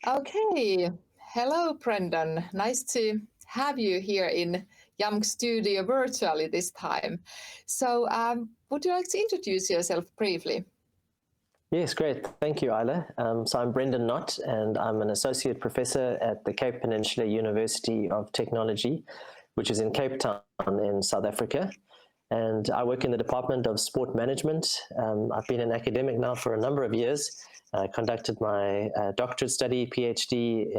Okay. Hello, Brendon. Nice to have you here in Young Studio virtually this time. Would you like to introduce yourself briefly? Yes, great. Thank you, Isla. So I'm Brendon Knott, and I'm an associate professor at the Cape Peninsula University of Technology, which is in Cape Town in South Africa. And I work in the Department of Sport Management. I've been an academic now for a number of years. I conducted my doctorate study, PhD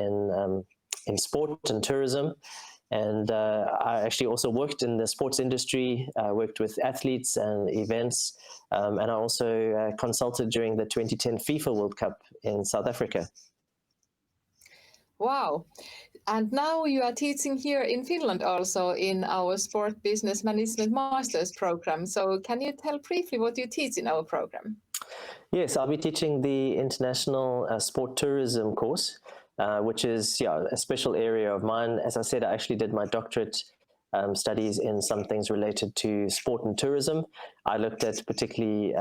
in sport and tourism. And I actually also worked in the sports industry, worked with athletes and events, and I also consulted during the 2010 FIFA World Cup in South Africa. Wow. And now you are teaching here in Finland also in our Sport Business Management Master's program. So can you tell briefly what you teach in our program? Yes, I'll be teaching the International Sport Tourism course, which is a special area of mine. As I said, I actually did my doctorate studies in some things related to sport and tourism. I looked at particularly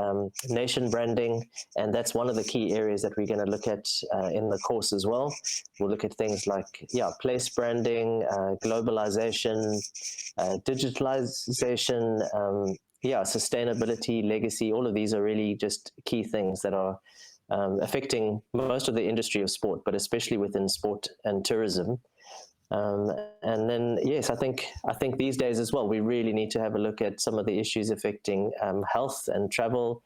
nation branding, and that's one of the key areas that we're going to look at in the course as well. We'll look at things like place branding, globalization, digitalization, sustainability, legacy. All of these are really just key things that are affecting most of the industry of sport, but especially within sport and tourism. And then, yes, I think these days as well, we really need to have a look at some of the issues affecting health and travel,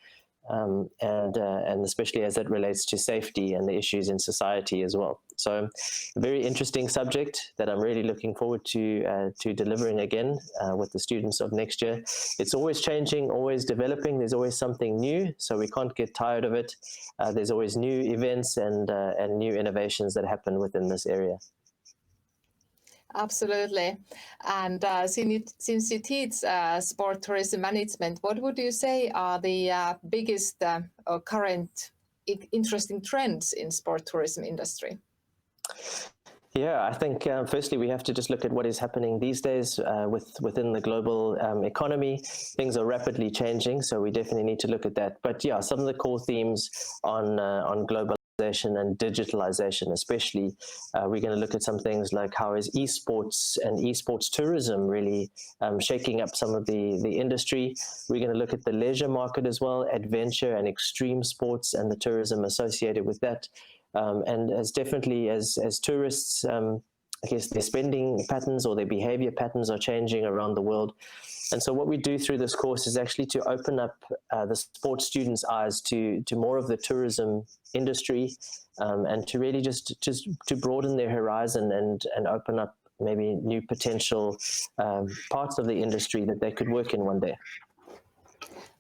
and especially as it relates to safety and the issues in society as well. So, a very interesting subject that I'm really looking forward to delivering again with the students of next year. It's always changing, always developing. There's always something new, so we can't get tired of it. There's always new events and new innovations that happen within this area. Absolutely. And since you teach sport tourism management, what would you say are the biggest or current interesting trends in sport tourism industry? Yeah, I think firstly we have to just look at what is happening these days within the global economy. Things are rapidly changing, so we definitely need to look at that. But yeah, some of the core themes on globalization and digitalization especially, we're going to look at some things like how is esports and esports tourism really shaking up some of the industry. We're going to look at the leisure market as well, adventure and extreme sports and the tourism associated with that. And as definitely as tourists, I guess their spending patterns or their behavior patterns are changing around the world. And so what we do through this course is actually to open up the sports students' eyes to more of the tourism industry, and to really just to broaden their horizon and open up maybe new potential parts of the industry that they could work in one day.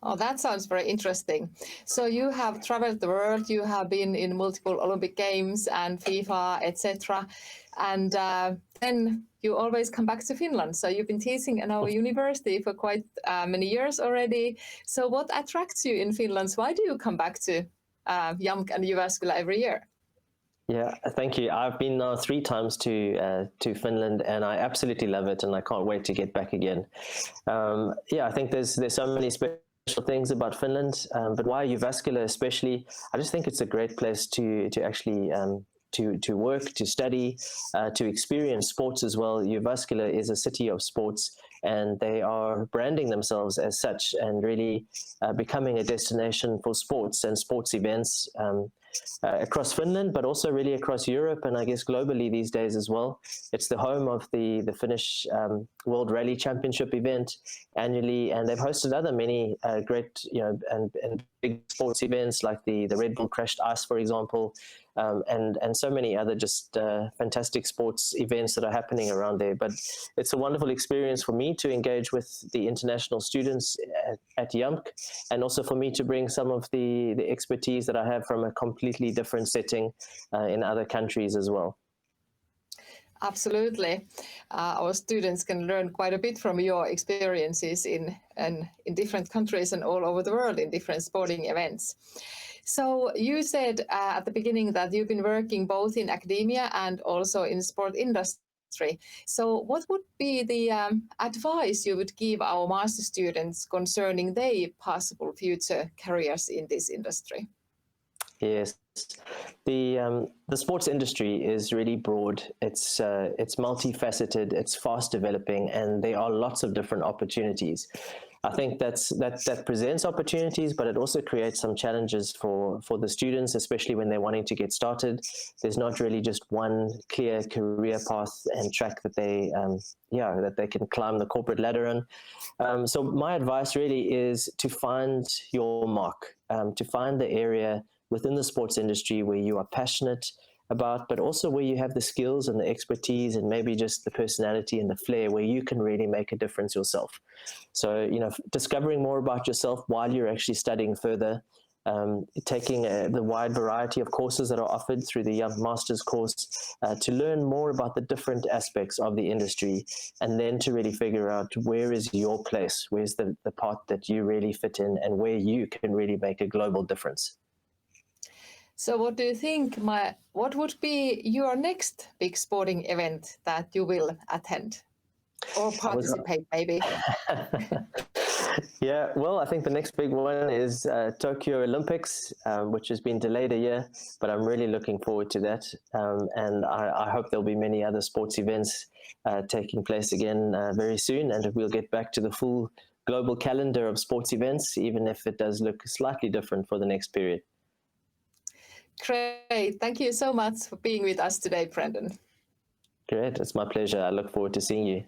Oh, that sounds very interesting. So you have traveled the world, you have been in multiple Olympic Games and FIFA, etc. And then you always come back to Finland. So you've been teaching in our university for quite many years already. So what attracts you in Finland? Why do you come back to JAMK and Jyväskylä every year? Yeah, thank you. I've been now 3 times to Finland, and I absolutely love it, and I can't wait to get back again. I think there's so many special things about Finland, but why Jyväskylä especially? I just think it's a great place to actually to work, to study, to experience sports as well. Jyväskylä is a city of sports, and they are branding themselves as such and really becoming a destination for sports and sports events across Finland, but also really across Europe and I guess globally these days as well. It's the home of the Finnish World Rally Championship event annually, and they've hosted other many great and big sports events like the Red Bull Crushed Ice, for example, and so many other just fantastic sports events that are happening around there. But it's a wonderful experience for me to engage with the international students at JAMK, and also for me to bring some of the expertise that I have from a completely different setting in other countries as well. Absolutely. Our students can learn quite a bit from your experiences in different countries and all over the world in different sporting events. So you said at the beginning that you've been working both in academia and also in sport industry. So what would be the advice you would give our master students concerning their possible future careers in this industry? Yes, the sports industry is really broad. It's multifaceted. It's fast developing, and there are lots of different opportunities. I think that presents opportunities, but it also creates some challenges for the students, especially when they're wanting to get started. There's not really just one clear career path and track that they can climb the corporate ladder on. So my advice really is to find your mark, to find the area within the sports industry where you are passionate about, but also where you have the skills and the expertise and maybe just the personality and the flair where you can really make a difference yourself. So, discovering more about yourself while you're actually studying further, taking the wide variety of courses that are offered through the Young Masters course to learn more about the different aspects of the industry, and then to really figure out where is your place, where's the part that you really fit in, and where you can really make a global difference. So what do you think, what would be your next big sporting event that you will attend or participate maybe? Yeah, well, I think the next big one is Tokyo Olympics, which has been delayed a year, but I'm really looking forward to that. And I hope there'll be many other sports events taking place again very soon, and we'll get back to the full global calendar of sports events, even if it does look slightly different for the next period. Great. Thank you so much for being with us today, Brendon. Great. It's my pleasure. I look forward to seeing you.